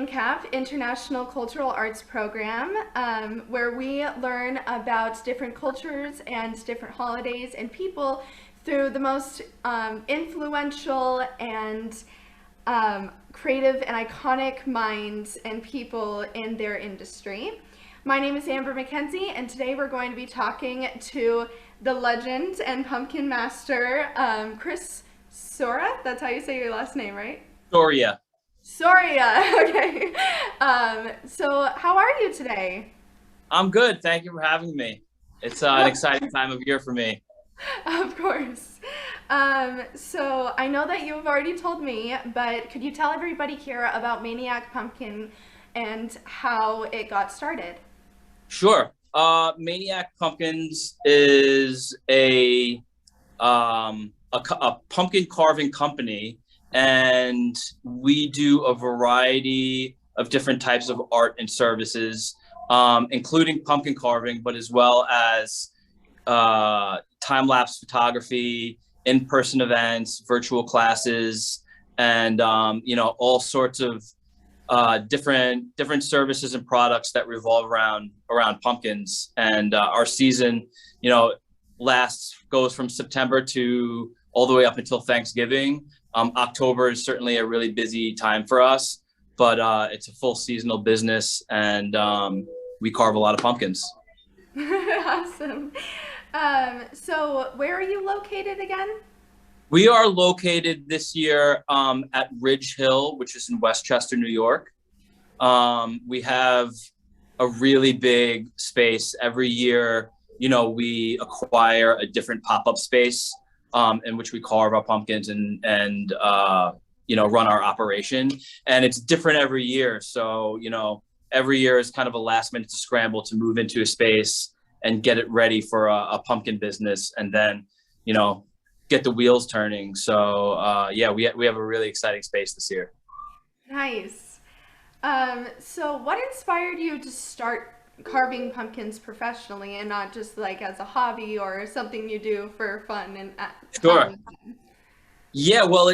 INCAP, International Cultural Arts Program, where we learn about different cultures and different holidays and people through the most influential and creative and iconic minds and people in their industry. My name is Amber McKenzie, and today we're going to be talking to the legend and pumpkin master, Chris Sora. That's how you say your last name, right? Soria. Soria. Okay. So how are you today? I'm good. Thank you for having me. It's an exciting time of year for me. Of course. So I know that you've already told me, but could you tell everybody here about Maniac Pumpkin and how it got started? Sure. Maniac Pumpkins is a pumpkin carving company, and we do a variety of different types of art and services, including pumpkin carving, but as well as time-lapse photography, in-person events, virtual classes, and all sorts of different services and products that revolve around pumpkins. And our season, goes from September to all the way up until Thanksgiving. October is certainly a really busy time for us, but it's a full seasonal business, and we carve a lot of pumpkins. Awesome. So where are you located again? We are located this year at Ridge Hill, which is in Westchester, New York. We have a really big space. Every year, we acquire a different pop-up space in which we carve our pumpkins and run our operation. And it's different every year. So, every year is kind of a last minute scramble to move into a space and get it ready for a pumpkin business, and then, get the wheels turning. So we have a really exciting space this year. Nice. So what inspired you to start carving pumpkins professionally and not just like as a hobby or something you do for fun and at Sure. Halloween time? Yeah, well,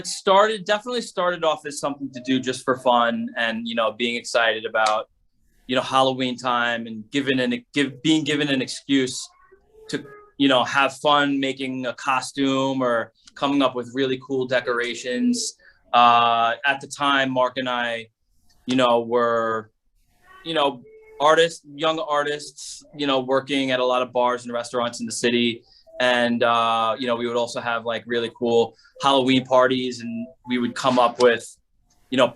definitely started off as something to do just for fun, and being excited about Halloween time and being given an excuse to have fun making a costume or coming up with really cool decorations. At the time, Mark and I, were young artists, working at a lot of bars and restaurants in the city. And, we would also have like really cool Halloween parties, and we would come up with,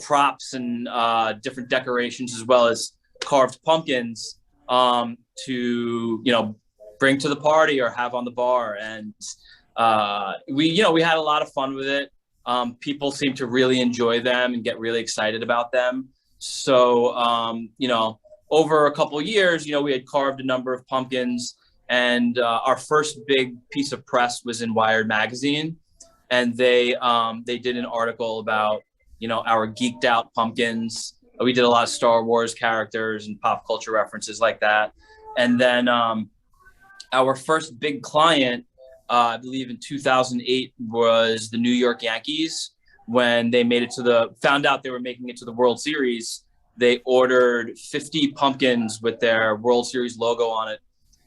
props and different decorations, as well as carved pumpkins to, bring to the party or have on the bar. And we had a lot of fun with it. People seemed to really enjoy them and get really excited about them. So, over a couple of years, we had carved a number of pumpkins, and our first big piece of press was in Wired magazine, and they did an article about our geeked out pumpkins. We did a lot of Star Wars characters and pop culture references like that. And then our first big client, I believe in 2008, was the New York Yankees. When they found out they were making it to the World Series, they ordered 50 pumpkins with their World Series logo on it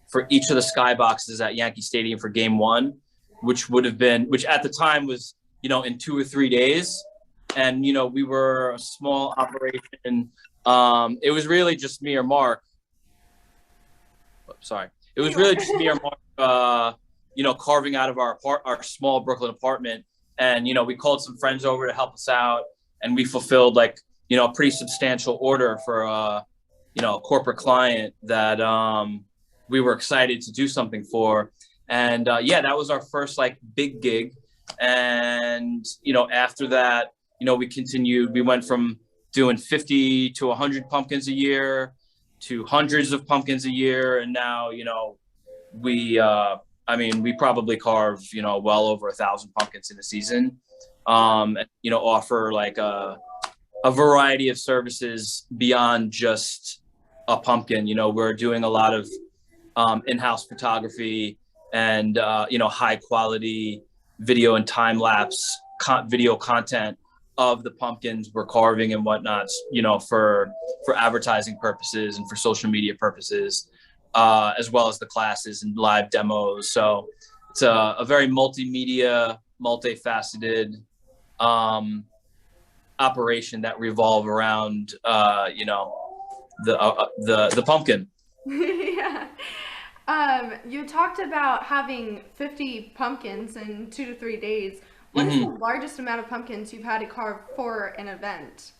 for each of the skyboxes at Yankee Stadium for Game 1, which at the time was, in 2 or 3 days. And, we were a small operation. It was really just me or Mark. Sorry. It was really just me or Mark, carving out of our small Brooklyn apartment. And, we called some friends over to help us out, and we fulfilled a pretty substantial order for, a corporate client that we were excited to do something for. And that was our first big gig. And, after that, we continued. We went from doing 50 to 100 pumpkins a year to hundreds of pumpkins a year. And now, we probably carve, well over 1,000 pumpkins in a season, offer a variety of services beyond just a pumpkin. We're doing a lot of in-house photography and, high quality video and time lapse video content of the pumpkins we're carving and whatnot, you know, for advertising purposes and for social media purposes, as well as the classes and live demos. So it's a very multimedia, multifaceted operation that revolve around, you know, the pumpkin. Yeah. You talked about having 50 pumpkins in 2 to 3 days. What is the largest amount of pumpkins you've had to carve for an event?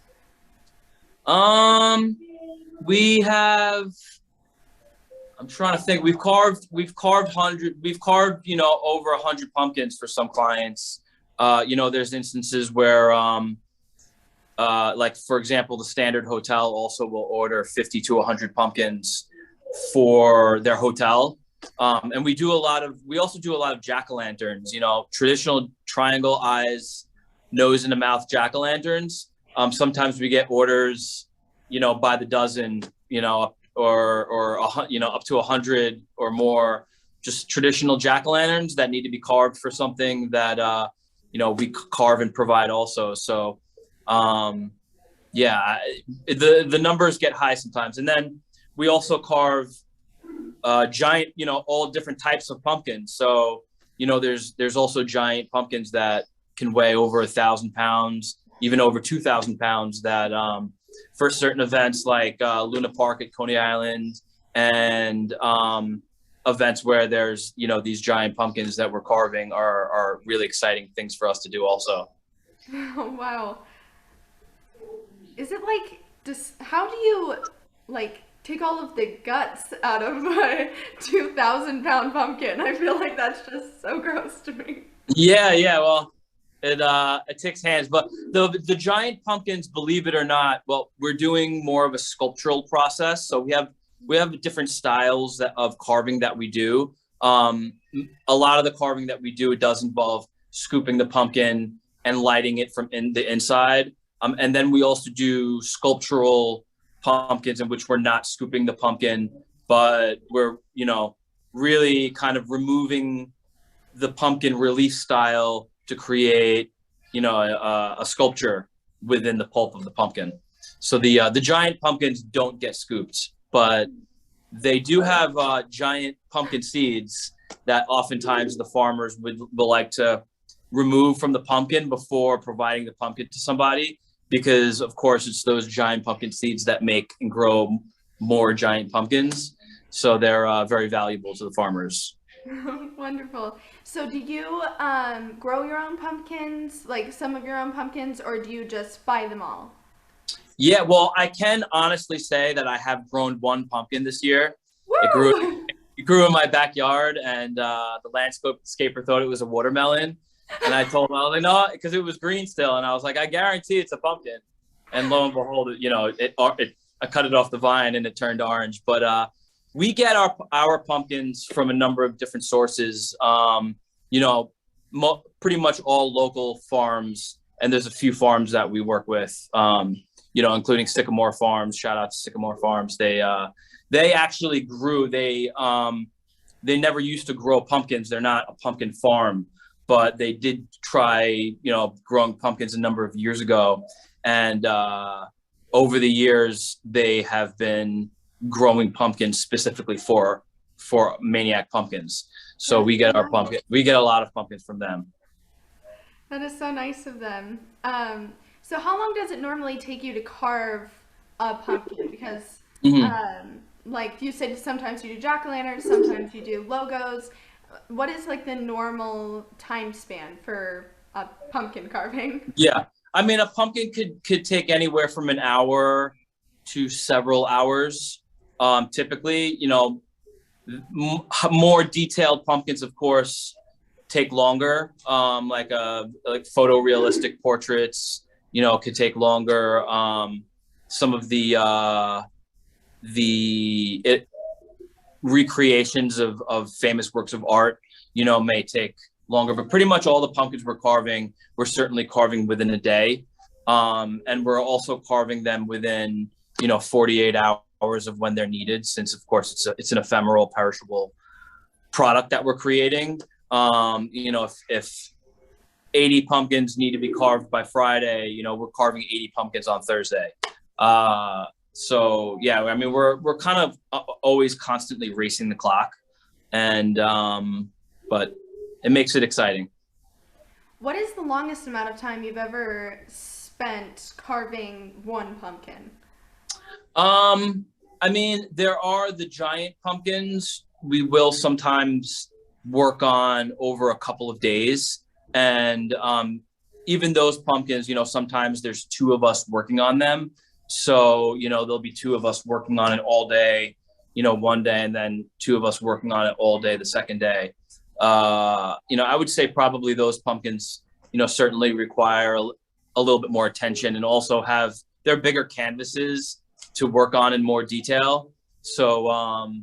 We have, I'm trying to think. We've carved, you know, over 100 pumpkins for some clients. You know, there's instances where, like for example, the Standard Hotel also will order 50 to 100 pumpkins for their hotel. And we also do a lot of jack-o'-lanterns, you know, traditional triangle eyes, nose in the mouth jack-o'-lanterns. Sometimes we get orders, you know, by the dozen, you know, you know, up to 100 or more, just traditional jack-o'-lanterns that need to be carved for something that, you know, we carve and provide also. So, yeah, the numbers get high sometimes. And then we also carve giant, you know, all different types of pumpkins. So, you know, there's also giant pumpkins that can weigh over 1,000 pounds, even over 2,000 pounds that, for certain events like Luna Park at Coney Island and events where there's, you know, these giant pumpkins that we're carving are really exciting things for us to do also. Oh, wow. Is it like, how do you like take all of the guts out of a 2,000-pound pumpkin? I feel like that's just so gross to me. Yeah. Well, it takes hands, but the giant pumpkins, believe it or not, well, we're doing more of a sculptural process. So we have different styles of carving that we do. A lot of the carving that we do, it does involve scooping the pumpkin and lighting it from the inside. And then we also do sculptural pumpkins in which we're not scooping the pumpkin, but we're, you know, really kind of removing the pumpkin relief style to create, you know, a sculpture within the pulp of the pumpkin. So the giant pumpkins don't get scooped, but they do have giant pumpkin seeds that oftentimes the farmers will like to remove from the pumpkin before providing the pumpkin to somebody, because of course it's those giant pumpkin seeds that make and grow more giant pumpkins. So they're very valuable to the farmers. Wonderful. So do you grow your own pumpkins, like some of your own pumpkins, or do you just buy them all? Yeah, well, I can honestly say that I have grown one pumpkin this year. It grew Woo! it grew in my backyard, and the landscaper thought it was a watermelon. And I told him, I was like, no, because it was green still. And I was like, I guarantee it's a pumpkin. And lo and behold, you know, I cut it off the vine and it turned orange. But we get our pumpkins from a number of different sources. You know, pretty much all local farms. And there's a few farms that we work with, you know, including Sycamore Farms. Shout out to Sycamore Farms. They actually grew. They never used to grow pumpkins. They're not a pumpkin farm, but they did try, you know, growing pumpkins a number of years ago. And over the years, they have been growing pumpkins specifically for Maniac pumpkins. So we get a lot of pumpkins from them. That is so nice of them. So how long does it normally take you to carve a pumpkin? Because, like you said, sometimes you do jack-o'-lanterns, sometimes you do logos. What is like the normal time span for a pumpkin carving? Yeah, I mean, a pumpkin could take anywhere from an hour to several hours. Typically, you know, more detailed pumpkins, of course, take longer. Like photorealistic portraits, you know, could take longer. Some of the recreations of famous works of art, you know, may take longer, but pretty much all the pumpkins we're certainly carving within a day. And we're also carving them within, you know, 48 hours of when they're needed, since of course it's an ephemeral, perishable product that we're creating. You know, if 80 pumpkins need to be carved by Friday, we're carving 80 pumpkins on Thursday. So yeah, I mean, we're kind of always constantly racing the clock, and but it makes it exciting. What is the longest amount of time you've ever spent carving one pumpkin? I mean, there are the giant pumpkins we will sometimes work on over a couple of days. And even those pumpkins, sometimes there's two of us working on them. So, there'll be two of us working on it all day, one day, and then two of us working on it all day the second day. I would say probably those pumpkins, certainly require a little bit more attention, and also have their bigger canvases to work on in more detail. So,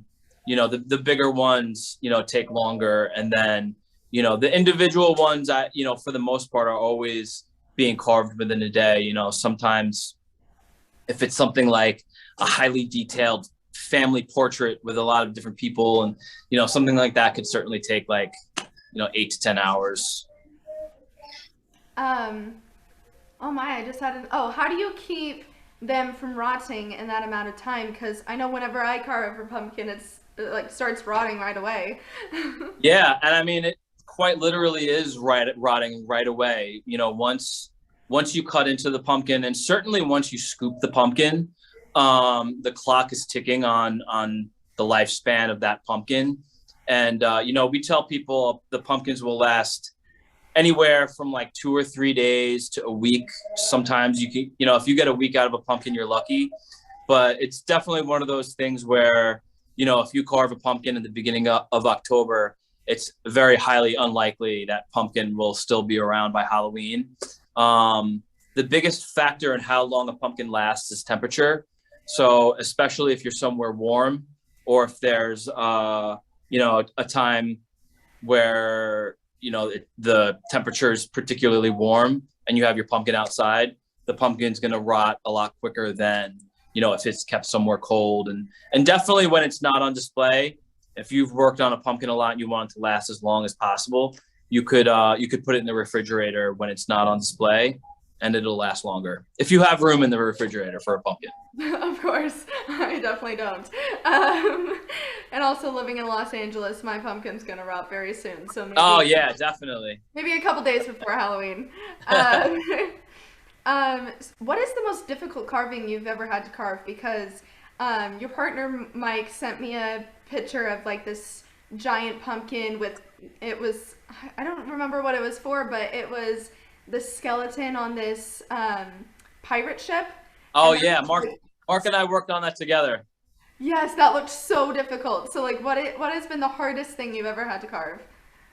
the bigger ones, take longer. And then, the individual ones, for the most part, are always being carved within a day. Sometimes if it's something like a highly detailed family portrait with a lot of different people, and, something like that could certainly take like, 8 to 10 hours. Oh my, I just had how do you keep them from rotting in that amount of time? Because I know whenever I carve a pumpkin, it like starts rotting right away. Yeah, and I mean, it quite literally is rotting right away. Once you cut into the pumpkin, and certainly once you scoop the pumpkin, the clock is ticking on the lifespan of that pumpkin. And we tell people the pumpkins will last anywhere from like 2 or 3 days to a week. Sometimes you can, if you get a week out of a pumpkin, you're lucky. But it's definitely one of those things where, if you carve a pumpkin in the beginning of October, it's very highly unlikely that pumpkin will still be around by Halloween. The biggest factor in how long a pumpkin lasts is temperature. So especially if you're somewhere warm, or if there's, a time where, the temperature is particularly warm and you have your pumpkin outside, the pumpkin's going to rot a lot quicker than, if it's kept somewhere cold. And definitely when it's not on display, if you've worked on a pumpkin a lot and you want it to last as long as possible, you could put it in the refrigerator when it's not on display, and it'll last longer if you have room in the refrigerator for a pumpkin. Of course, I definitely don't. And also living in Los Angeles, my pumpkin's gonna rot very soon. So maybe, Oh yeah, definitely. maybe a couple days before Halloween. What is the most difficult carving you've ever had to carve? Because your partner Mike sent me a picture of like this giant pumpkin with, I don't remember what it was for, but it was the skeleton on this pirate ship. Oh yeah, Mark and I worked on that together. Yes, that looked so difficult. So like what has been the hardest thing you've ever had to carve?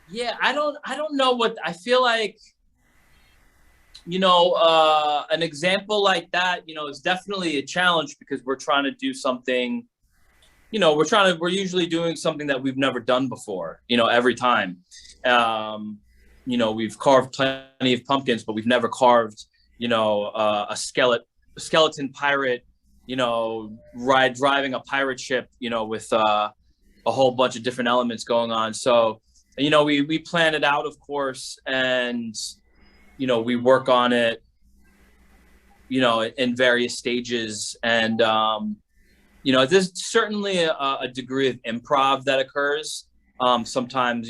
Yeah, I don't know what I feel like. An example like that, is definitely a challenge, because we're trying to do something, we're usually doing something that we've never done before, every time. We've carved plenty of pumpkins, but we've never carved, a skeleton pirate, driving a pirate ship, with a whole bunch of different elements going on. So, we plan it out, of course, and we work on it, in various stages. And, there's certainly a degree of improv that occurs. Sometimes,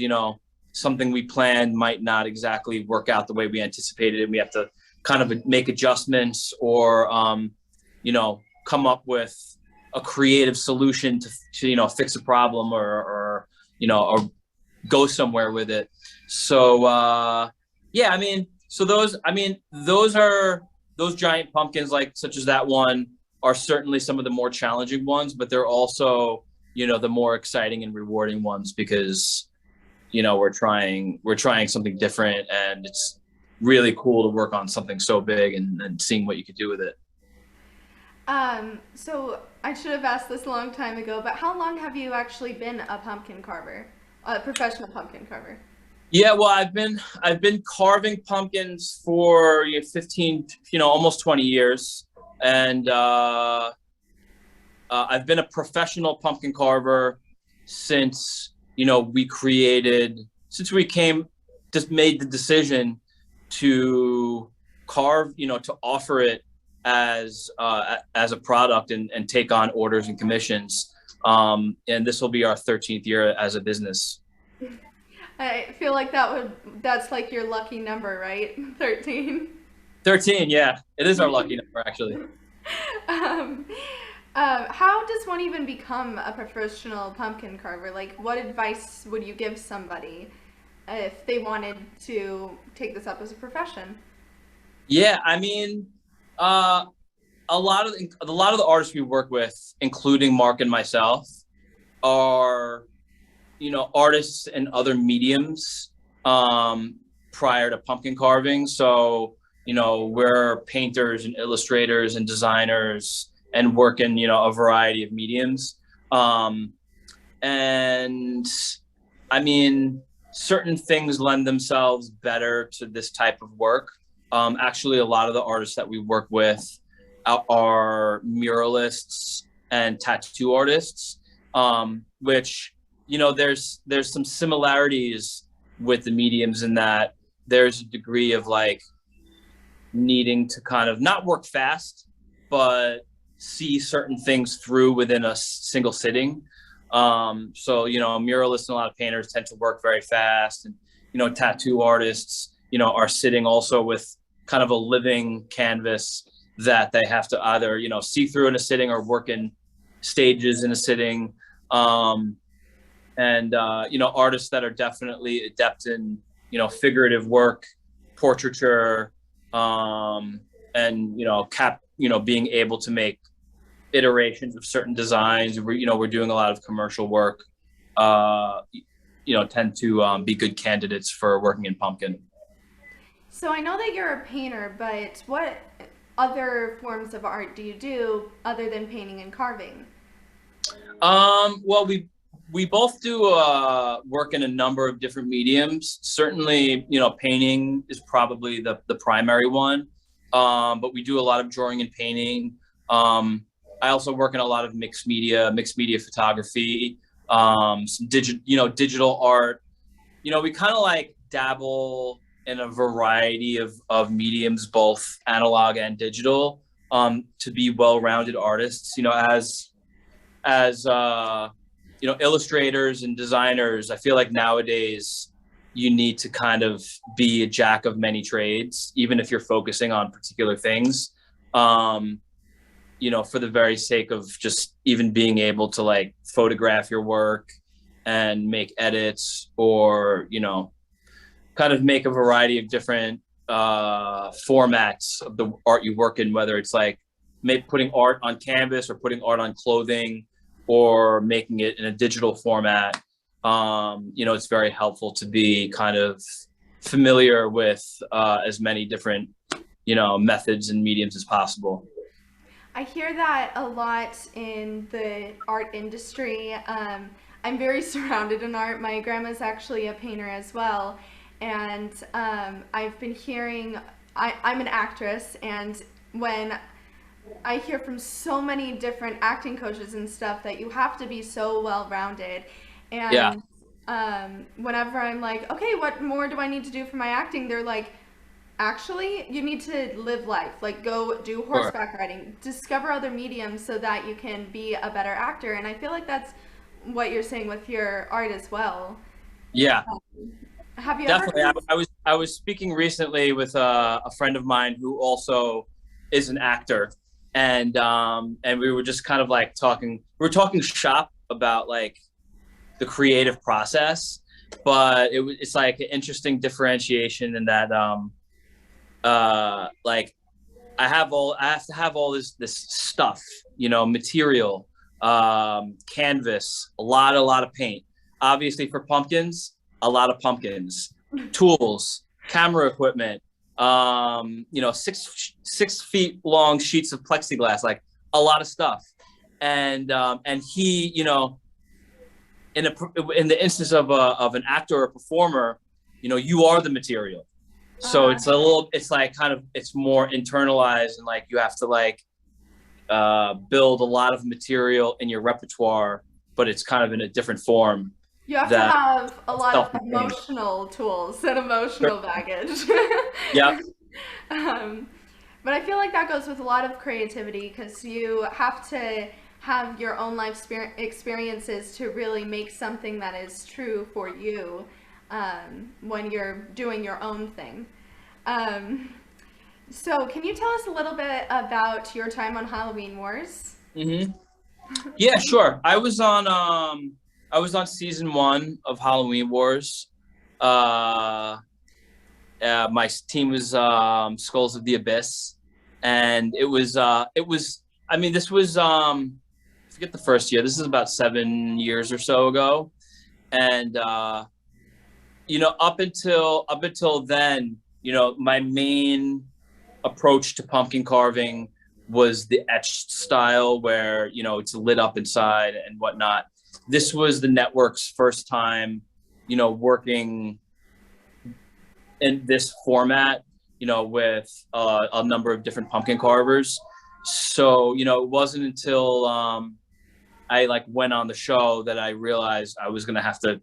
something we planned might not exactly work out the way we anticipated, and we have to kind of make adjustments, or, come up with a creative solution to fix a problem, or go somewhere with it. So, yeah, I mean, so those giant pumpkins, such as that one, are certainly some of the more challenging ones, but they're also, the more exciting and rewarding ones, because, we're trying something different, and it's really cool to work on something so big, and seeing what you could do with it. So I should have asked this a long time ago, but how long have you actually been a pumpkin carver, a professional pumpkin carver? Yeah, well, I've been carving pumpkins for 15, almost 20 years, and I've been a professional pumpkin carver since we made the decision to carve, to offer it as a product and take on orders and commissions. And this will be our 13th year as a business. I feel like that's like your lucky number, right? 13. 13, yeah, it is our lucky number actually. um, how does one even become a professional pumpkin carver? Like, what advice would you give somebody if they wanted to take this up as a profession? Yeah, I mean, uh, a lot of the artists we work with, including Mark and myself, are artists in other mediums prior to pumpkin carving. So we're painters and illustrators and designers and work in a variety of mediums. And I mean, certain things lend themselves better to this type of work. Actually, a lot of the artists that we work with are muralists and tattoo artists, which there's some similarities with the mediums in that there's a degree of like needing to kind of not work fast, but see certain things through within a single sitting. So muralists and a lot of painters tend to work very fast, and tattoo artists are sitting also with kind of a living canvas that they have to either see through in a sitting or work in stages in a sitting. And artists that are definitely adept in figurative work, portraiture, and being able to make iterations of certain designs. We're doing a lot of commercial work, tend to be good candidates for working in pumpkin. So I know that you're a painter, but what other forms of art do you do other than painting and carving? Well, we both do work in a number of different mediums. Certainly, painting is probably the primary one, but we do a lot of drawing and painting. I also work in a lot of mixed media photography, some digital art. We kind of like dabble in a variety of mediums, both analog and digital, to be well-rounded artists. As illustrators and designers, I feel like nowadays you need to kind of be a jack of many trades, even if you're focusing on particular things. For the very sake of just even being able to like photograph your work and make edits, or kind of make a variety of different formats of the art you work in, whether it's like putting art on canvas or putting art on clothing or making it in a digital format. It's very helpful to be kind of familiar with as many different methods and mediums as possible. I hear that a lot in the art industry. I'm very surrounded in art. My grandma's actually a painter as well. And I've been hearing, I'm an actress, and when I hear from so many different acting coaches and stuff that you have to be so well-rounded. And Yeah. whenever I'm like, okay, what more do I need to do for my acting? They're like, actually, you need to live life. Like, go do Sure. horseback riding, discover other mediums so that you can be a better actor. And I feel like that's what you're saying with your art as well. Yeah. Have you ever Definitely. I was speaking recently with a friend of mine who also is an actor, and we were just kind of like talking. We were talking shop about like the creative process, but it's like an interesting differentiation in that like I have to have all this stuff, material, canvas, a lot of paint. Obviously for pumpkins, a lot of pumpkins, tools, camera equipment, 6 feet long sheets of plexiglass, like a lot of stuff. And he, in the instance of an actor or performer, you are the material. So uh, it's like kind of, it's more internalized, and like you have to like build a lot of material in your repertoire, but it's kind of in a different form. You have to that have a lot of self-contained. emotional tools and emotional baggage. Yeah. um, but I feel like that goes with a lot of creativity because you have to have your own life experiences to really make something that is true for you when you're doing your own thing. Um, so, can you tell us a little bit about your time on Halloween Wars? Hmm. Yeah, sure. I was on season 1 of Halloween Wars. Uh my team was Skulls of the Abyss, and it was I mean, this was I forget the first year. This is about 7 years or so ago. And up until then, my main approach to pumpkin carving was the etched style where it's lit up inside and whatnot. This was the network's first time working in this format, with a number of different pumpkin carvers. So it wasn't until I like went on the show that I realized I was gonna have to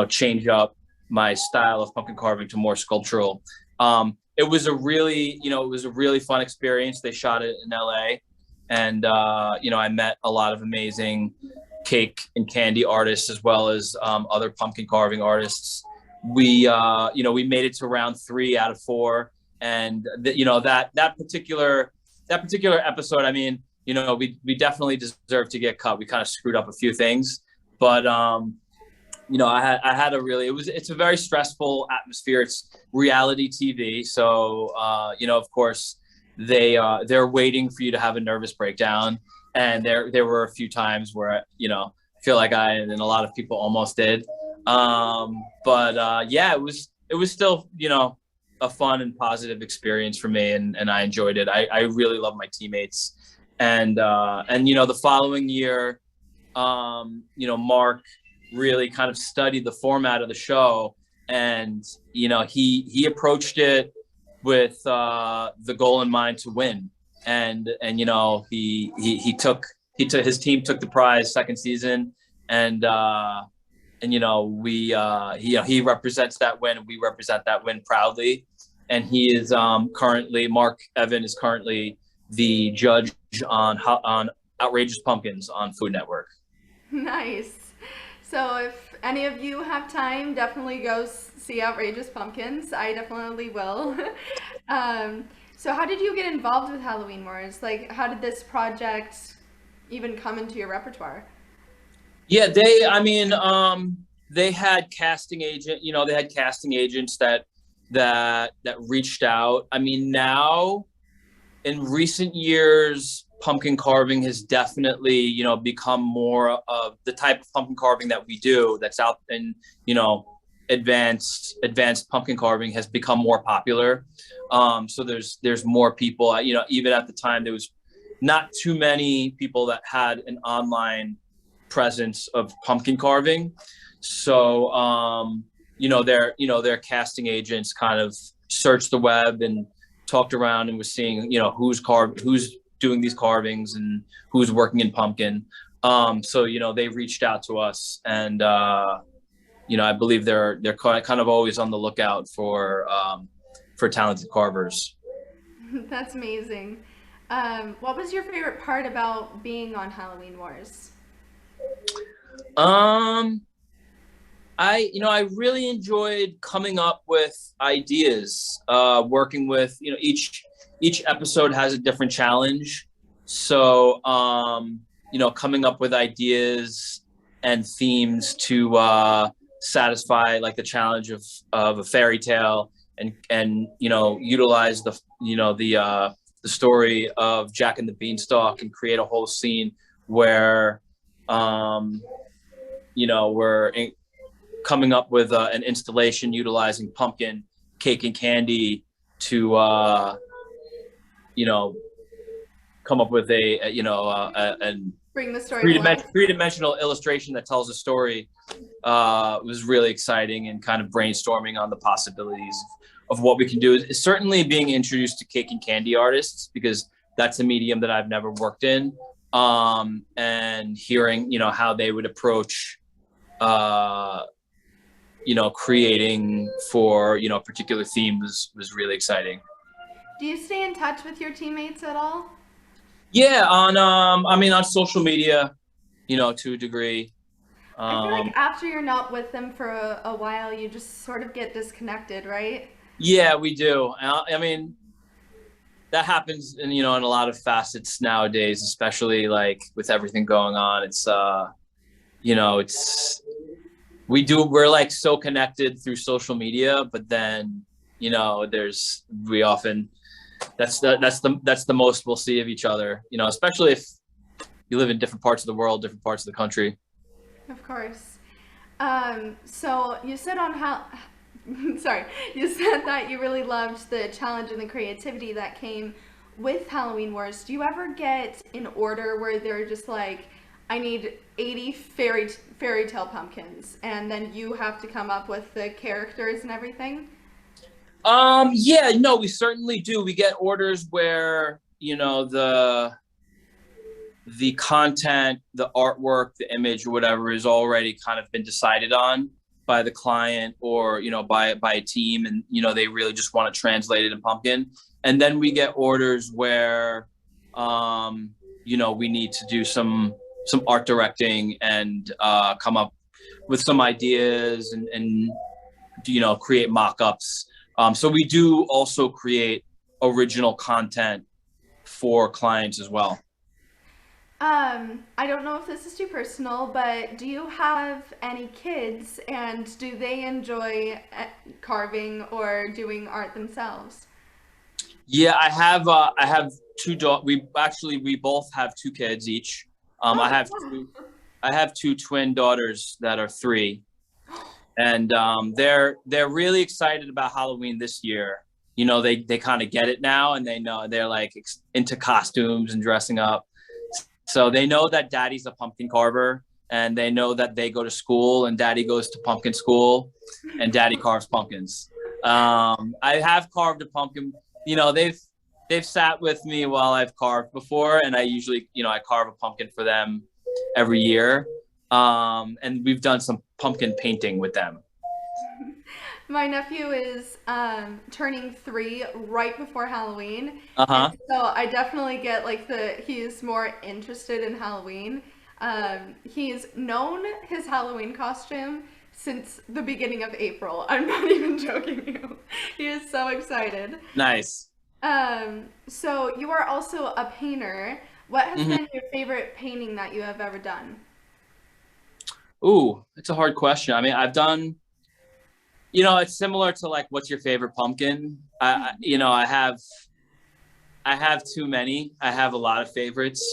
change up my style of pumpkin carving to more sculptural. It was a really fun experience. They shot it in LA, and I met a lot of amazing cake and candy artists as well as other pumpkin carving artists. We made it to round 3 out of 4, and that particular episode. I mean, we definitely deserved to get cut. We kind of screwed up a few things, but I had a really it's a very stressful atmosphere. It's reality TV, so of course they're waiting for you to have a nervous breakdown, and there were a few times where I feel like I and a lot of people almost did, but yeah, it was still a fun and positive experience for me, and I enjoyed it. I really love my teammates, and the following year, Mark really kind of studied the format of the show, and he approached it with the goal in mind to win, and he took his team took the prize second season, and he represents that win, and we represent that win proudly. And he is currently Mark Evan is currently the judge on Outrageous Pumpkins on Food Network. Nice. So if any of you have time, definitely go see Outrageous Pumpkins. I definitely will. um, so how did you get involved with Halloween Wars? Like, how did this project even come into your repertoire? Yeah, they had casting agents that reached out. I mean, now in recent years, pumpkin carving has definitely, become more of the type of pumpkin carving that we do that's out, and, advanced pumpkin carving has become more popular. So there's more people, even at the time, there was not too many people that had an online presence of pumpkin carving. So, their casting agents kind of searched the web and talked around and was seeing, who's doing these carvings and who's working in pumpkin. So, they reached out to us, and, I believe they're kind of always on the lookout for talented carvers. That's amazing. What was your favorite part about being on Halloween Wars? Um, I really enjoyed coming up with ideas, working with, each episode has a different challenge. So, coming up with ideas and themes to satisfy like the challenge of a fairy tale, and utilize the story of Jack and the Beanstalk and create a whole scene where we're coming up with an installation utilizing pumpkin, cake, and candy to you know come up with an Bring the story to life. three-dimensional illustration that tells a story. Was really exciting, and kind of brainstorming on the possibilities of what we can do. Is certainly being introduced to cake and candy artists, because that's a medium that I've never worked in, and hearing how they would approach uh, creating for, a particular theme was really exciting. Do you stay in touch with your teammates at all? Yeah, on social media, to a degree. I feel Um, like after you're not with them for a while, you just sort of get disconnected, right? yeah, we do. I mean, that happens in a lot of facets nowadays, especially like with everything going on. It's we're like so connected through social media, but then there's we often that's the most we'll see of each other, especially if you live in different parts of the world, different parts of the country. Of course. So you said on how, sorry, you said that you really loved the challenge and the creativity that came with Halloween Wars. Do you ever get an order where they're just like, I need 80 fairy tale pumpkins, and then you have to come up with the characters and everything? Yeah, no, we certainly do. We get orders where, the content, the artwork, the image, or whatever is already kind of been decided on by the client, or by a team, and they really just want to translate it in pumpkin. And then we get orders where we need to do some art directing and come up with some ideas, and create mock-ups. So we do also create original content for clients as well. I don't know if this is too personal, but do you have any kids and do they enjoy carving or doing art themselves? Yeah, I have two we both have two kids each. I Oh, have two I have two twin daughters that are 3, and they're really excited about Halloween this year. They kind of get it now, and they know they're like into costumes and dressing up. So they know that daddy's a pumpkin carver, and they know that they go to school and daddy goes to pumpkin school, and daddy carves pumpkins. I have carved a pumpkin. They've sat with me while I've carved before, and I usually, I carve a pumpkin for them every year. And we've done some pumpkin painting with them. my nephew is turning 3 right before Halloween, and Uh-huh. so I definitely get like he's more interested in Halloween. He's known his Halloween costume since the beginning of April. I'm not even joking you. He is so excited. Nice. So you are also a painter. What has Hmm. been your favorite painting that you have ever done? Ooh, it's a hard question. I mean, I've done, it's similar to like, what's your favorite pumpkin? I have too many. I have a lot of favorites.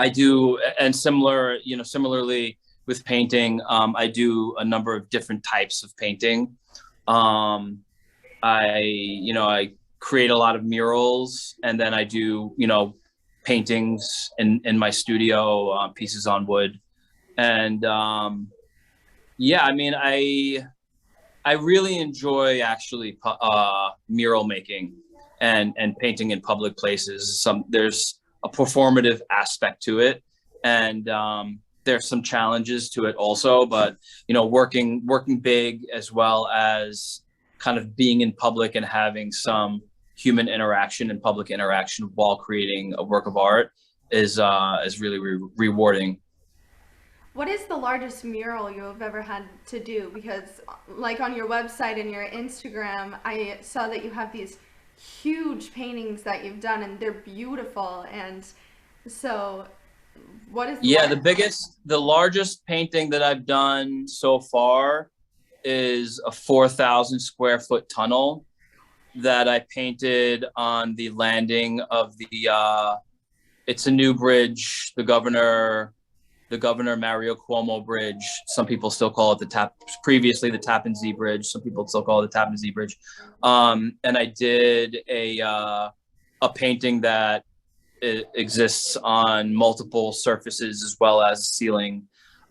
I do, and similarly with painting, I do a number of different types of painting. Um, I create a lot of murals, and then I do, paintings in my studio, pieces on wood, and yeah, I mean, I really enjoy actually mural making and painting in public places. There's a performative aspect to it, and there's some challenges to it also. But working big, as well as kind of being in public and having some human interaction and public interaction while creating a work of art is really rewarding. What is the largest mural you have ever had to do? Because, like on your website and your Instagram, I saw that you have these huge paintings that you've done, and they're beautiful. And so, what is the Yeah, largest? the largest painting that I've done so far is a 4,000 square foot tunnel that I painted on the landing of it's a new bridge, the Governor Mario Cuomo Bridge. Some people still call it previously the Tappan Zee Bridge. Some people still call it the Tappan Zee Bridge. And I did a painting that it exists on multiple surfaces, as well as the ceiling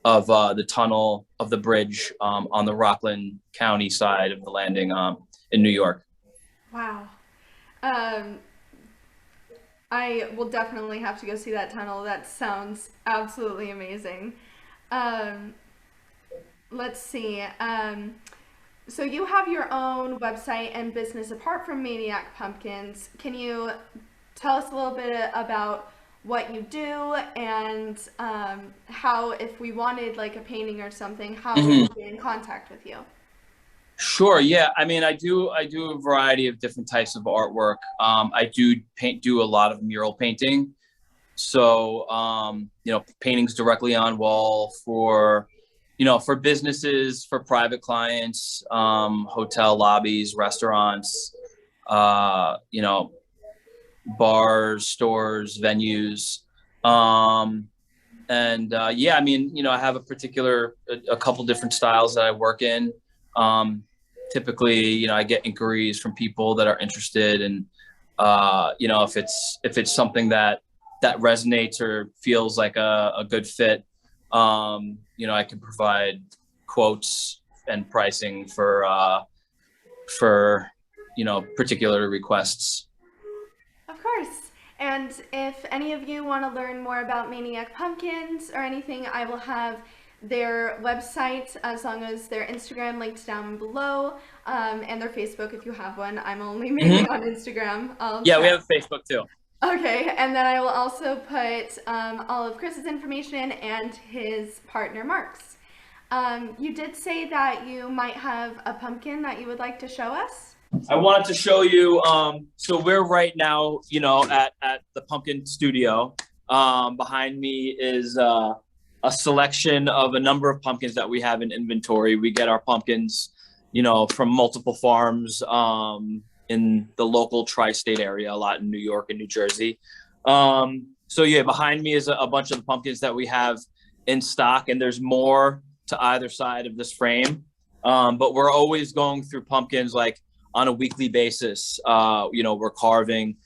of the tunnel of the bridge, on the Rockland County side of the landing, in New York. Wow. Um, I will definitely have to go see that tunnel. That sounds absolutely amazing. Um, let's see. So you have your own website and business apart from Maniac Pumpkins. Can you tell us a little bit about what you do and how, if we wanted like a painting or something, how we would get in contact with you? Sure. Yeah. I mean, I do a variety of different types of artwork. I do a lot of mural painting. So, paintings directly on wall for, for businesses, for private clients, hotel lobbies, restaurants, uh, you know, bars, stores, venues. Um, yeah, I mean, I have a couple different styles that I work in. Um, Typically, I get inquiries from people that are interested, and if it's something that resonates or feels like a good fit, I can provide quotes and pricing for particular requests. Of course. And if any of you want to learn more about Maniac Pumpkins or anything, I will have their website as long as their Instagram linked down below, and their Facebook if you have one. I'm only mainly Mhm. on Instagram. I'll Yeah, we check. have Facebook too. Okay, and then I will also put all of Chris's information and his partner Mark's. You did say that you might have a pumpkin that you would like to show us. I wanted to show you. So we're right now, at the Pumpkin Studio. Behind me is a selection of a number of pumpkins that we have in inventory. We get our pumpkins, from multiple farms in the local tri-state area, a lot in New York and New Jersey. So yeah, behind me is a bunch of the pumpkins that we have in stock, and there's more to either side of this frame. But we're always going through pumpkins like on a weekly basis. We're carving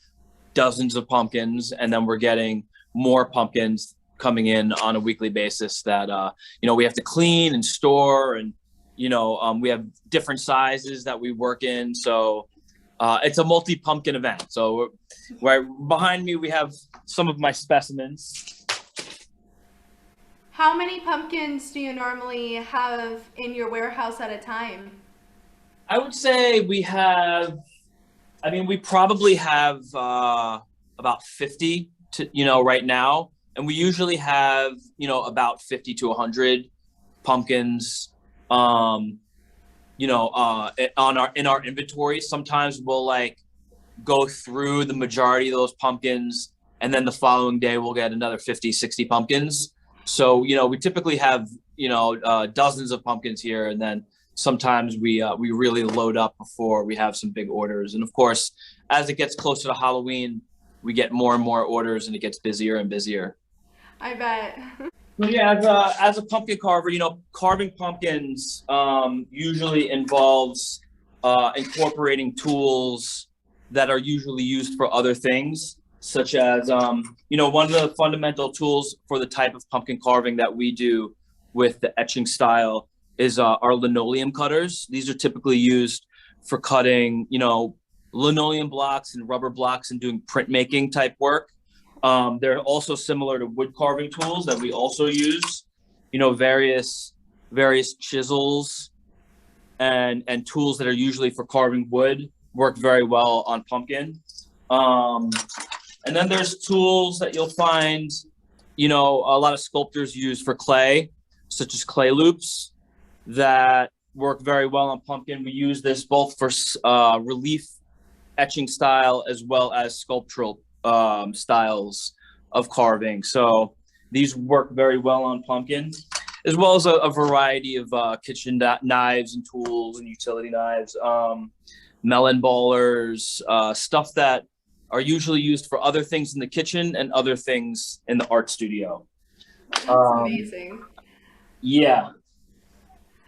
dozens of pumpkins, and then we're getting more pumpkins coming in on a weekly basis that we have to clean and store, and we have different sizes that we work in. So it's a multi-pumpkin event. So right behind me, we have some of my specimens. How many pumpkins do you normally have in your warehouse at a time? I would say we probably have about 50 right now. And we usually have, about 50 to 100 pumpkins, in our inventory. Sometimes we'll like go through the majority of those pumpkins, and then the following day we'll get another 50, 60 pumpkins. So, we typically have, dozens of pumpkins here, and then sometimes we really load up before we have some big orders. And of course, as it gets closer to Halloween, we get more and more orders, and it gets busier and busier. I bet. So yeah, as a pumpkin carver, carving pumpkins usually involves incorporating tools that are usually used for other things, such as one of the fundamental tools for the type of pumpkin carving that we do with the etching style is our linoleum cutters. These are typically used for cutting, linoleum blocks and rubber blocks and doing printmaking type work. They're also similar to wood carving tools that we also use, various chisels and tools that are usually for carving wood work very well on pumpkin. And then there's tools that you'll find, a lot of sculptors use for clay, such as clay loops, that work very well on pumpkin. We use this both for relief etching style as well as sculptural styles of carving. So these work very well on pumpkin, as well as a variety of kitchen knives and tools and utility knives, melon ballers, stuff that are usually used for other things in the kitchen and other things in the art studio. That's amazing. Yeah.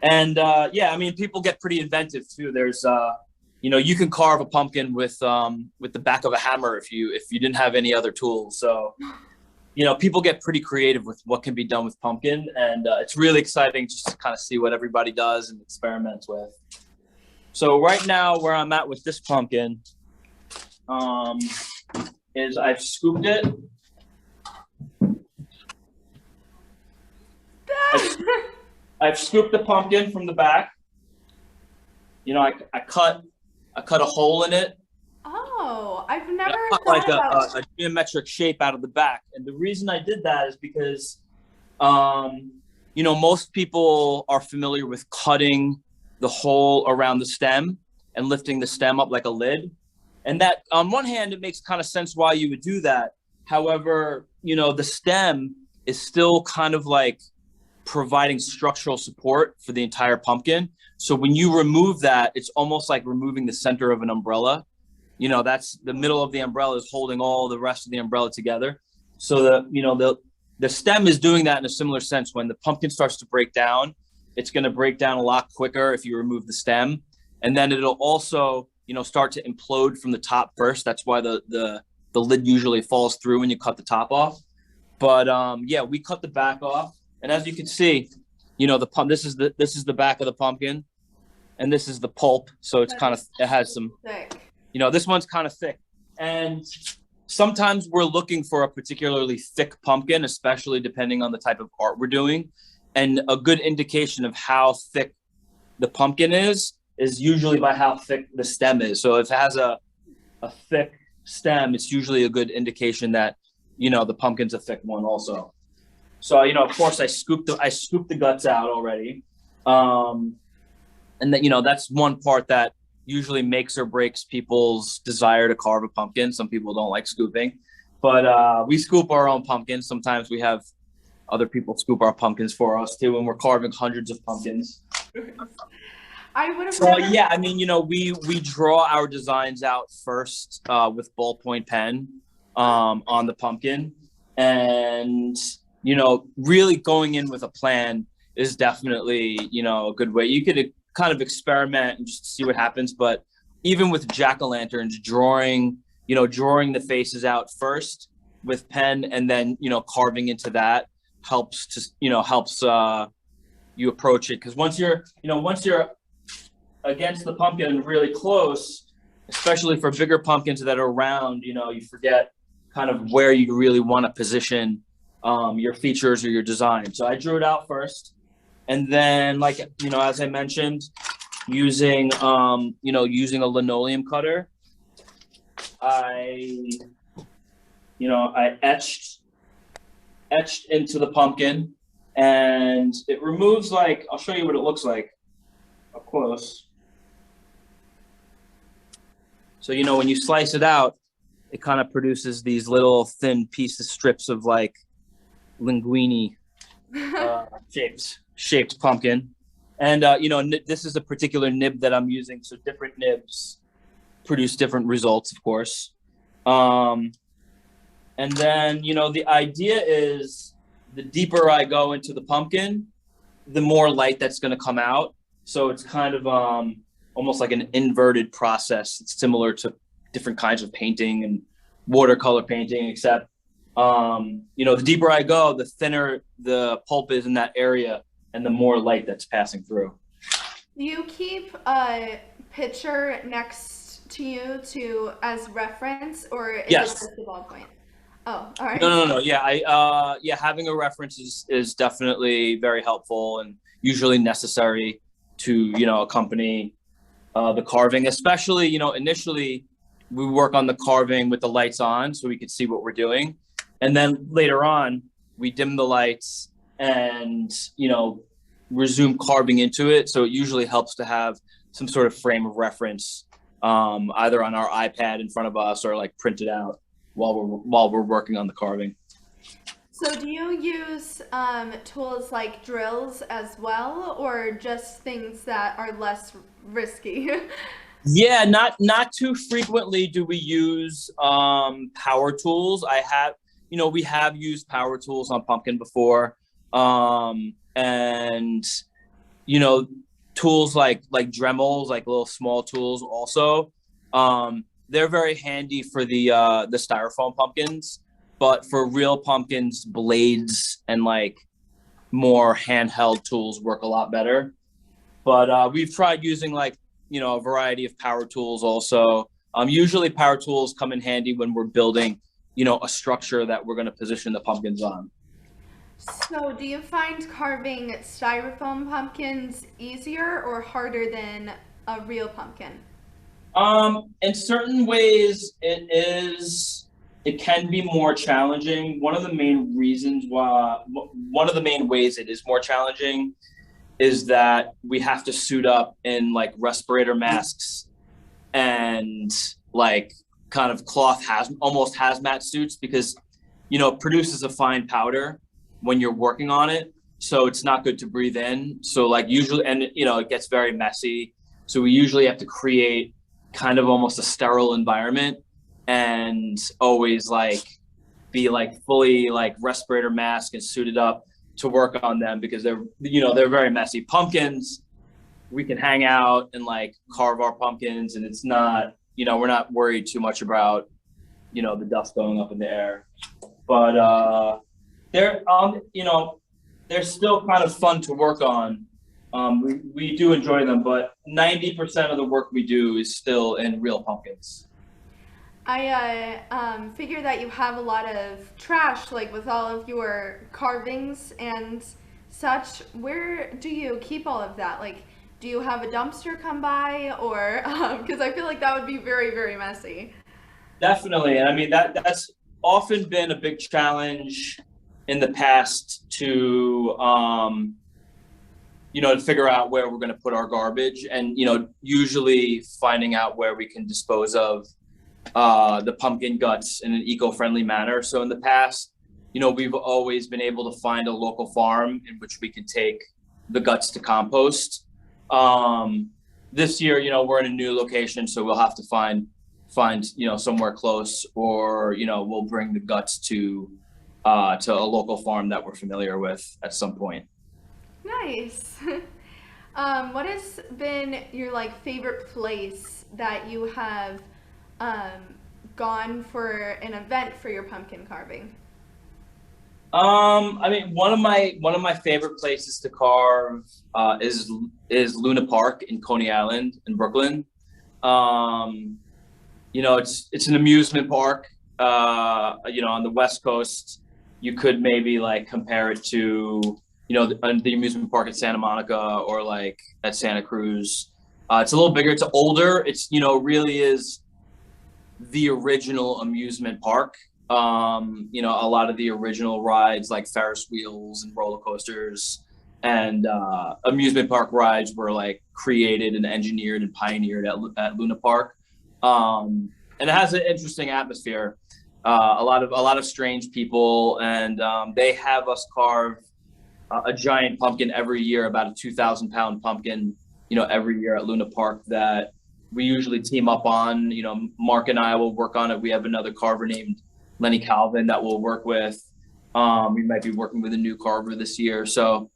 And people get pretty inventive too. There's you can carve a pumpkin with the back of a hammer if you didn't have any other tools. So people get pretty creative with what can be done with pumpkin, and it's really exciting just to kind of see what everybody does and experiments with. So right now, where I'm at with this pumpkin is I've scooped it. I've, I've scooped the pumpkin from the back. You know, I cut a hole in it. Oh, I've And never I cut thought like about. a geometric shape out of the back. And the reason I did that is because, you know, most people are familiar with cutting the hole around the stem and lifting the stem up like a lid. And that, on one hand, it makes kind of sense why you would do that. However, you know, the stem is still kind of like providing structural support for the entire pumpkin. So when you remove that, it's almost like removing the center of an umbrella. You know, that's the middle of the umbrella is holding all the rest of the umbrella together. So the stem is doing that in a similar sense. When the pumpkin starts to break down, it's going to break down a lot quicker if you remove the stem. And then it'll also, you know, start to implode from the top first. That's why the lid usually falls through when you cut the top off. But yeah, we cut the back off. And as you can see, you know, this is the back of the pumpkin, and this is the pulp. So it's kind of, it has some, you know, this one's kind of thick. And sometimes we're looking for a particularly thick pumpkin, especially depending on the type of art we're doing. And a good indication of how thick the pumpkin is usually by how thick the stem is. So if it has a thick stem, it's usually a good indication that, you know, the pumpkin's a thick one also. So, you know, of course I scooped the guts out already. And that, you know, that's one part that usually makes or breaks people's desire to carve a pumpkin. Some people don't like scooping, but we scoop our own pumpkins. Sometimes we have other people scoop our pumpkins for us too, when we're carving hundreds of pumpkins. I would have. So yeah, I mean, you know, we draw our designs out first with ballpoint pen on the pumpkin, and you know, really going in with a plan is definitely, you know, a good way. You could kind of experiment and just see what happens. But even with jack-o'-lanterns, drawing the faces out first with pen and then, you know, carving into that helps you approach it. Because once you're against the pumpkin really close, especially for bigger pumpkins that are round, you know, you forget kind of where you really want to position your features or your design. So I drew it out first. And then, like, you know, as I mentioned, using a linoleum cutter, I etched into the pumpkin, and it removes, like, I'll show you what it looks like up close. So, you know, when you slice it out, it kind of produces these little thin strips of like linguine shaped pumpkin. And, you know, this is a particular nib that I'm using. So different nibs produce different results, of course. And then, you know, the idea is the deeper I go into the pumpkin, the more light that's going to come out. So it's kind of almost like an inverted process. It's similar to different kinds of painting and watercolor painting, except, you know, the deeper I go, the thinner the pulp is in that area and the more light that's passing through. Do you keep a picture next to you as reference, or is Yes. it just a ballpoint? Oh, all right. No. Yeah, having a reference is definitely very helpful and usually necessary to, you know, accompany the carving, especially, you know, initially we work on the carving with the lights on so we could see what we're doing. And then later on, we dim the lights and, you know, resume carving into it. So it usually helps to have some sort of frame of reference, either on our iPad in front of us or like printed out while we're working on the carving. So do you use tools like drills as well, or just things that are less risky? Yeah, not too frequently do we use power tools. We have used power tools on pumpkin before, and you know, tools like Dremels, like little small tools also. They're very handy for the styrofoam pumpkins, but for real pumpkins, blades and like more handheld tools work a lot better. But we've tried using, like, you know, a variety of power tools also. Usually power tools come in handy when we're building, you know, a structure that we're going to position the pumpkins on. So, do you find carving styrofoam pumpkins easier or harder than a real pumpkin? In certain ways, it can be more challenging. One of the main ways it is more challenging is that we have to suit up in like respirator masks and like kind of cloth has almost hazmat suits because it produces a fine powder when you're working on it, so it's not good to breathe in. So like usually, and it gets very messy, so we usually have to create kind of almost a sterile environment and always like be like fully like respirator mask and suited up to work on them because they're very messy. Pumpkins, we can hang out and like carve our pumpkins, and it's not, we're not worried too much about the dust going up in the air. But they're still kind of fun to work on. We do enjoy them, but 90% of the work we do is still in real pumpkins. I figure that you have a lot of trash, like with all of your carvings and such. Where do you keep all of that? Like, do you have a dumpster come by, or because I feel like that would be very, very messy. Definitely, and I mean that's often been a big challenge in the past to figure out where we're going to put our garbage, and usually finding out where we can dispose of the pumpkin guts in an eco-friendly manner. So in the past, we've always been able to find a local farm in which we can take the guts to compost. This year, we're in a new location, so we'll have to find somewhere close, or we'll bring the guts to a local farm that we're familiar with at some point. Nice. What has been your like favorite place that you have um, gone for an event for your pumpkin carving? I mean, one of my favorite places to carve is Luna Park in Coney Island in Brooklyn. Um, it's an amusement park. On the West Coast, you could maybe like compare it to the amusement park at Santa Monica or like at Santa Cruz. It's a little bigger. It's older. It's really is the original amusement park. A lot of the original rides like Ferris wheels and roller coasters and amusement park rides were like created and engineered and pioneered at Luna Park. And it has an interesting atmosphere. A lot of strange people, and they have us carve a giant pumpkin every year, about a 2,000-pound pumpkin, every year at Luna Park that we usually team up on. Mark and I will work on it. We have another carver named Lenny Calvin that we'll work with. We might be working with a new carver this year. So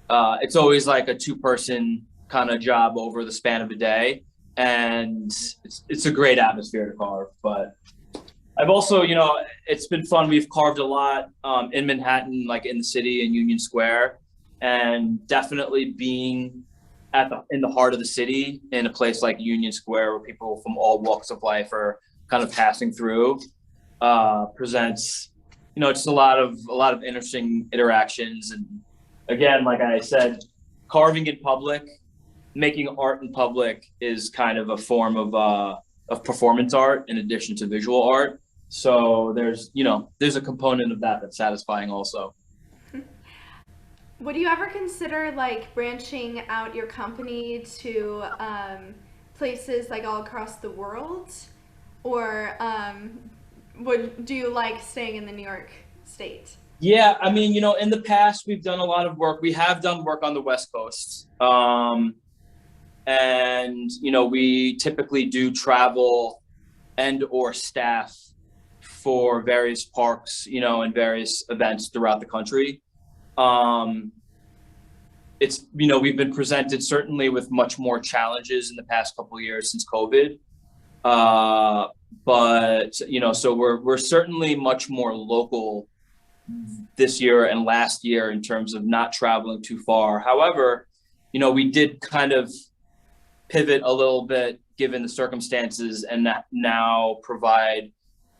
it's always like a two-person kind of job over the span of a day. And it's a great atmosphere to carve. But I've also, it's been fun. We've carved a lot in Manhattan, like in the city in Union Square, and definitely being in the heart of the city in a place like Union Square where people from all walks of life are kind of passing through presents, just a lot of interesting interactions. And again, like I said, carving in public, making art in public is kind of a form of performance art in addition to visual art. So there's a component of that that's satisfying also. Would you ever consider like branching out your company to places like all across the world, or do you like staying in the New York state? Yeah, I mean, in the past we've done a lot of work. We have done work on the West Coast, and we typically do travel and or staff for various parks, and various events throughout the country. It's we've been presented certainly with much more challenges in the past couple of years since COVID. But so we're certainly much more local this year and last year in terms of not traveling too far. However, we did kind of pivot a little bit given the circumstances, and that now provide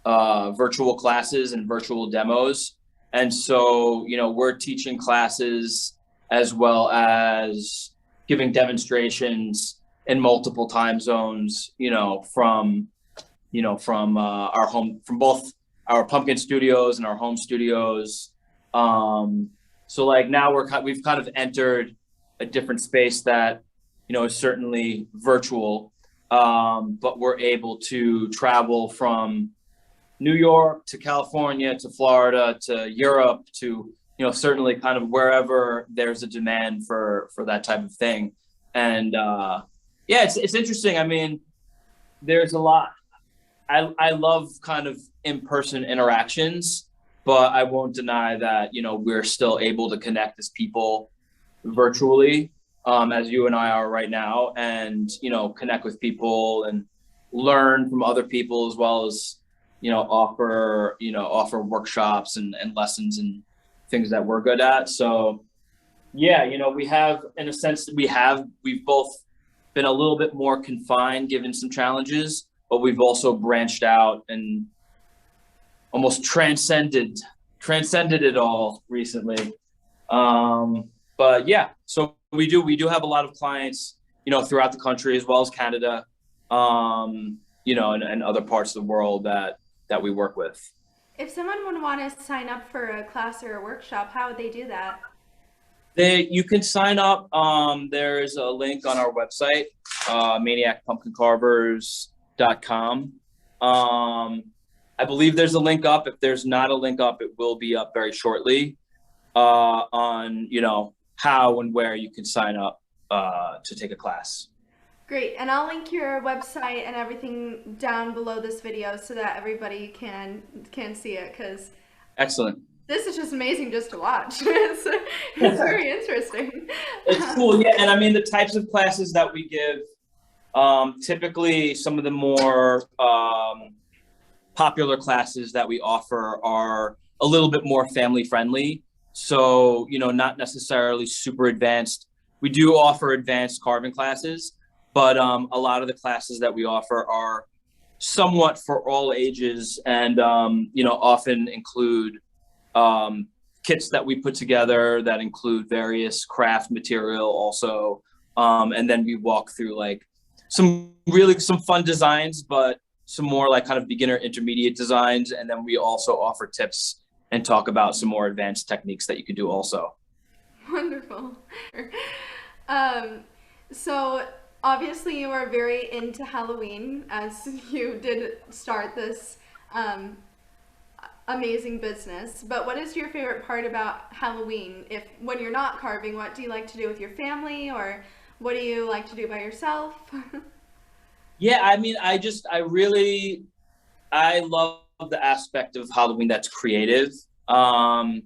virtual classes and virtual demos. And so, we're teaching classes as well as giving demonstrations in multiple time zones, our home, from both our pumpkin studios and our home studios. So like now we've kind of entered a different space that, is certainly virtual, but we're able to travel from New York to California to Florida to Europe to, certainly kind of wherever there's a demand for that type of thing. And yeah, it's interesting. I mean, there's a lot. I love kind of in-person interactions, but I won't deny that, we're still able to connect as people virtually, as you and I are right now, and, connect with people and learn from other people, as well as, offer workshops and lessons and things that we're good at. So yeah, we have, in a sense, we've both been a little bit more confined given some challenges, but we've also branched out and almost transcended it all recently. But yeah, so we do have a lot of clients, throughout the country as well as Canada, and other parts of the world that we work with. If someone would want to sign up for a class or a workshop, how would they do that? You can sign up. There's a link on our website, maniacpumpkincarvers.com. I believe there's a link up. If there's not a link up, it will be up very shortly, on, how and where you can sign up to take a class. Great, and I'll link your website and everything down below this video so that everybody can see it, because Excellent. this is just amazing just to watch. It's very interesting. It's cool, yeah. And I mean, the types of classes that we give, typically some of the more popular classes that we offer are a little bit more family friendly. So, not necessarily super advanced. We do offer advanced carving classes, but a lot of the classes that we offer are somewhat for all ages, and, often include kits that we put together that include various craft material also. And then we walk through like some fun designs, but some more like kind of beginner intermediate designs. And then we also offer tips and talk about some more advanced techniques that you can do also. Wonderful. So obviously you are very into Halloween, as you did start this amazing business. But what is your favorite part about Halloween? When you're not carving, what do you like to do with your family, or what do you like to do by yourself? Yeah, I mean, I love the aspect of Halloween that's creative. Even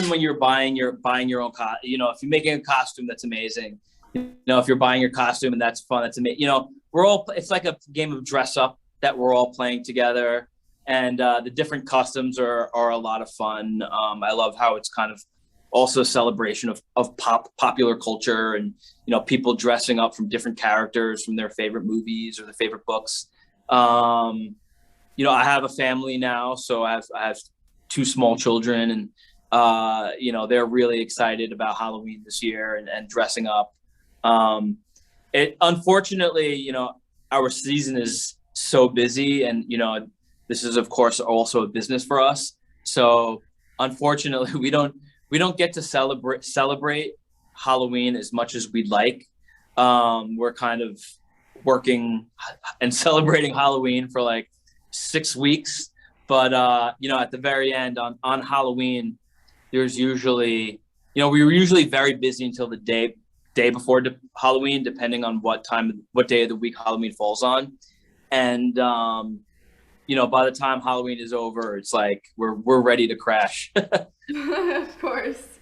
when you're buying your own if you're making a costume, that's amazing. If you're buying your costume and that's fun, that's amazing. It's like a game of dress up that we're all playing together. And the different customs are a lot of fun. I love how it's kind of also a celebration of popular culture, and people dressing up from different characters from their favorite movies or their favorite books. I have a family now, so I have two small children, and they're really excited about Halloween this year and dressing up. Unfortunately, our season is so busy, and this is, of course, also a business for us. So unfortunately, we don't get to celebrate Halloween as much as we'd like. We're kind of working and celebrating Halloween for like 6 weeks. But, at the very end on Halloween, there's usually, we were usually very busy until the day before Halloween, depending on what day of the week Halloween falls on. And, by the time Halloween is over, it's like we're ready to crash. Of course.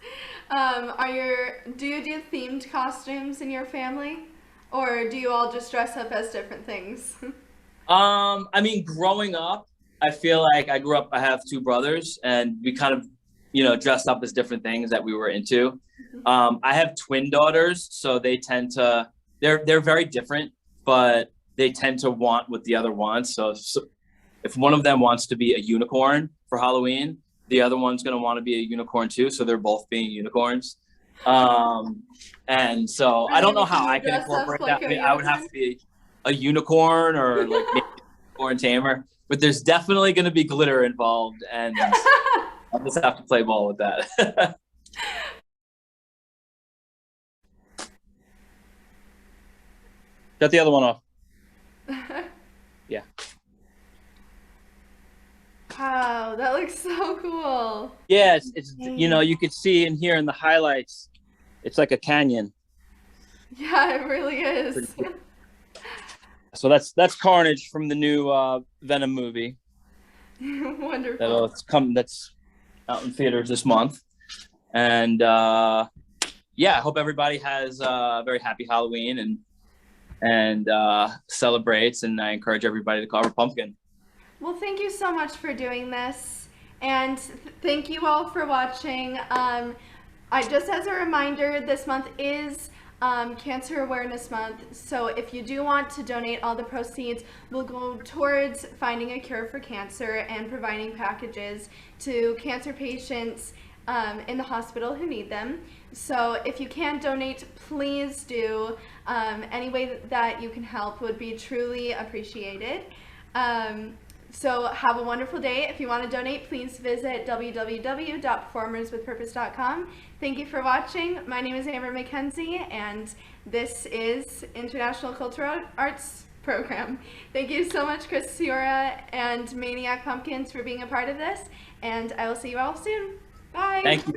Do you do themed costumes in your family, or do you all just dress up as different things? I mean, growing up, I feel like I have two brothers, and we kind of, dressed up as different things that we were into. I have twin daughters, so they tend to, they're very different, but they tend to want what the other wants. So if one of them wants to be a unicorn for Halloween, The other one's going to want to be a unicorn too. So they're both being unicorns. And so I don't know how I can incorporate that. I mean, I would have to be a unicorn or like maybe a unicorn tamer, but there's definitely going to be glitter involved, and I'll just have to play ball with that. Got the other one off. Yeah. Wow, that looks so cool. Yeah, it's you know, you could see in here in the highlights, it's like a canyon. Yeah, it really is. So that's Carnage from the new Venom movie. Wonderful. That's out in theaters this month. And yeah, I hope everybody has a very happy Halloween and celebrates, and I encourage everybody to carve a pumpkin. Well, thank you so much for doing this, and thank you all for watching. Just as a reminder, this month is Cancer Awareness Month, so if you do want to donate, all the proceeds will go towards finding a cure for cancer and providing packages to cancer patients in the hospital who need them. So if you can donate, please do. Any way that you can help would be truly appreciated. So have a wonderful day. If you want to donate, please visit www.performerswithpurpose.com. Thank you for watching. My name is Amber McKenzie, and this is International Cultural Arts Program. Thank you so much, Chris Soria and Maniac Pumpkins, for being a part of this, and I will see you all soon. Bye. Thank you.